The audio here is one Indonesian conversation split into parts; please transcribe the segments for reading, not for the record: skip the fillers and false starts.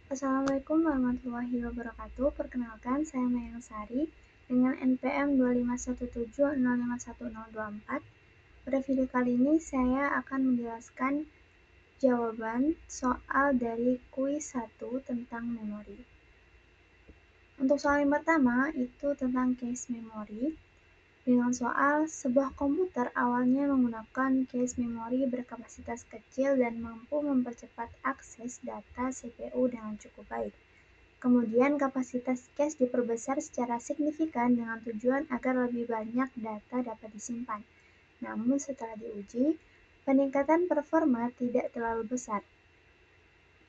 Assalamualaikum warahmatullahi wabarakatuh. Perkenalkan, saya Mayang Sari dengan NPM 251705124. Pada video kali ini saya akan menjelaskan jawaban soal dari kuis 1 tentang memori. Untuk soal yang pertama itu tentang cache memori. Dengan soal, sebuah komputer awalnya menggunakan cache memori berkapasitas kecil dan mampu mempercepat akses data CPU dengan cukup baik. Kemudian kapasitas cache diperbesar secara signifikan dengan tujuan agar lebih banyak data dapat disimpan. Namun setelah diuji, peningkatan performa tidak terlalu besar.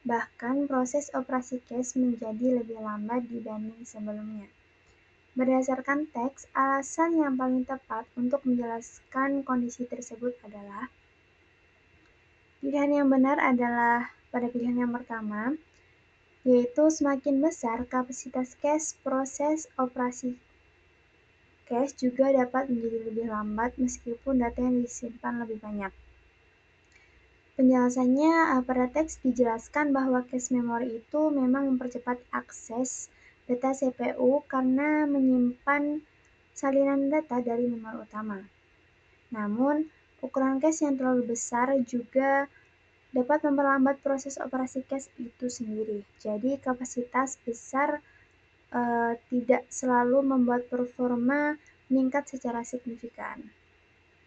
Bahkan proses operasi cache menjadi lebih lambat dibanding sebelumnya. Berdasarkan teks, alasan yang paling tepat untuk menjelaskan kondisi tersebut adalah pilihan yang benar adalah pada pilihan yang pertama, yaitu semakin besar kapasitas cache, proses operasi cache juga dapat menjadi lebih lambat meskipun data yang disimpan lebih banyak. Penjelasannya pada teks dijelaskan bahwa cache memori itu memang mempercepat akses data CPU karena menyimpan salinan data dari memori utama. Namun, ukuran cache yang terlalu besar juga dapat memperlambat proses operasi cache itu sendiri. Jadi, kapasitas besar tidak selalu membuat performa meningkat secara signifikan.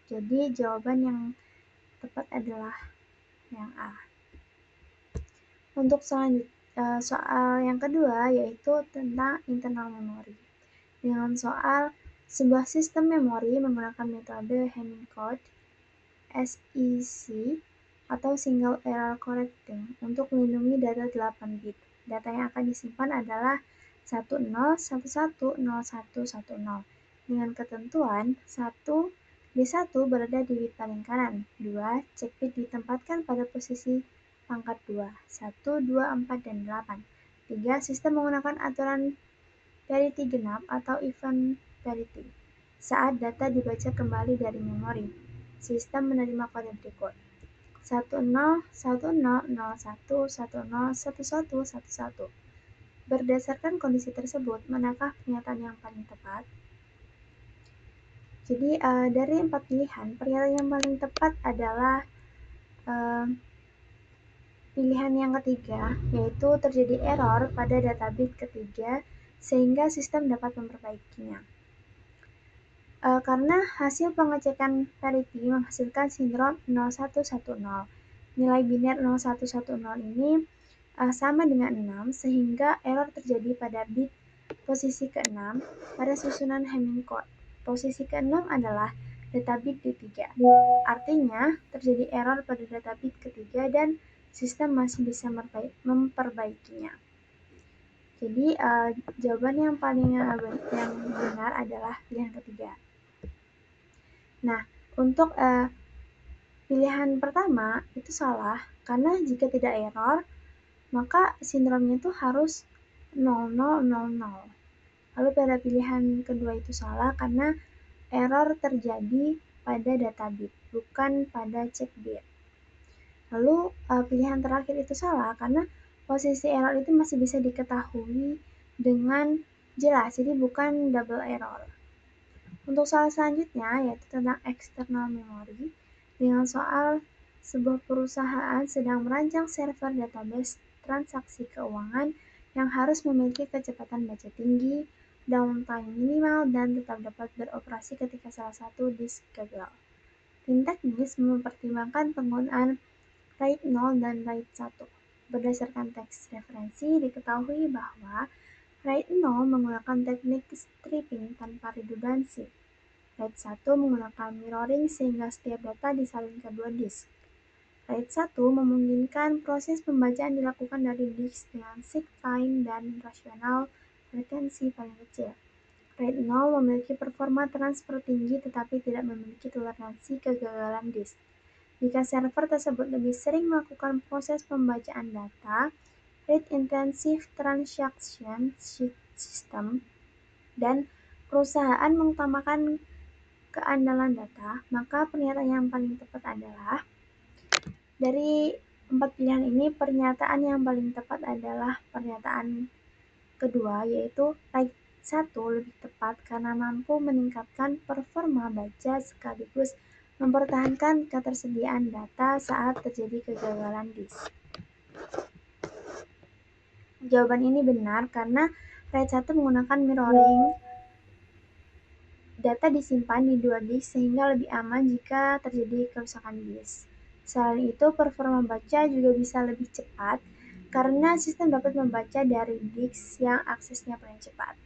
Jadi, jawaban yang tepat adalah yang A. Untuk soal yang kedua, yaitu tentang internal memori. Dengan soal, sebuah sistem memori menggunakan metode Hamming code (SEC) atau Single Error Correcting untuk melindungi data 8 bit. Data yang akan disimpan adalah 10110110 dengan ketentuan 1 D1 berada di bit paling kanan, 2 check bit ditempatkan pada posisi pangkat 2, 1, 2, 4, dan 8. 3. Sistem menggunakan aturan parity genap atau even parity saat data dibaca kembali dari memori. Sistem menerima kode berikut 101001101111. Berdasarkan kondisi tersebut, manakah pernyataan yang paling tepat? Jadi dari 4 pilihan, pernyataan yang paling tepat adalah pilihan yang ketiga, yaitu terjadi error pada data bit ketiga sehingga sistem dapat memperbaikinya. Karena hasil pengecekan parity menghasilkan sindrom 0110. Nilai biner 0110 ini sama dengan 6 sehingga error terjadi pada bit posisi ke-6 pada susunan Hamming code. Posisi ke-6 adalah data bit D3. Artinya terjadi error pada data bit ketiga dan sistem masih bisa memperbaikinya. Jadi jawaban yang paling yang benar adalah pilihan ketiga. Nah, untuk pilihan pertama itu salah karena jika tidak error maka sindromnya itu harus 0000. Lalu pada pilihan kedua itu salah karena error terjadi pada data bit, bukan pada check bit. Lalu pilihan terakhir itu salah karena posisi error itu masih bisa diketahui dengan jelas, jadi bukan double error. Untuk soal selanjutnya yaitu tentang external memory. Dengan soal sebuah perusahaan sedang merancang server database transaksi keuangan yang harus memiliki kecepatan baca tinggi, downtime minimal, dan tetap dapat beroperasi ketika salah satu disk gagal. Tim teknis mempertimbangkan penggunaan RAID 0 dan RAID 1. Berdasarkan teks referensi, diketahui bahwa RAID 0 menggunakan teknik stripping tanpa redundansi. RAID 1 menggunakan mirroring sehingga setiap data disalin ke dua disk. RAID 1 memungkinkan proses pembacaan dilakukan dari disk dengan seek time dan rasional frekuensi paling kecil. RAID 0 memiliki performa transfer tinggi tetapi tidak memiliki toleransi kegagalan disk. Jika server tersebut lebih sering melakukan proses pembacaan data, rate intensive transaction system, dan perusahaan mengutamakan keandalan data, maka pernyataan yang paling tepat adalah dari empat pilihan ini pernyataan yang paling tepat adalah pernyataan kedua, yaitu RAID 1 lebih tepat karena mampu meningkatkan performa baca sekaligus mempertahankan ketersediaan data saat terjadi kegagalan disk. Jawaban ini benar karena RAID 1 menggunakan mirroring. Data disimpan di dua disk sehingga lebih aman jika terjadi kerusakan disk. Selain itu, performa baca juga bisa lebih cepat karena sistem dapat membaca dari disk yang aksesnya paling cepat.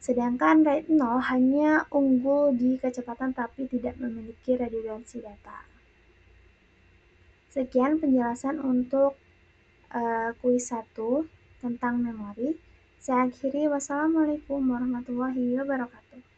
Sedangkan RAID 0 hanya unggul di kecepatan tapi tidak memiliki redundansi data. Sekian penjelasan untuk kuis 1 tentang memori. Saya akhiri, wassalamualaikum warahmatullahi wabarakatuh.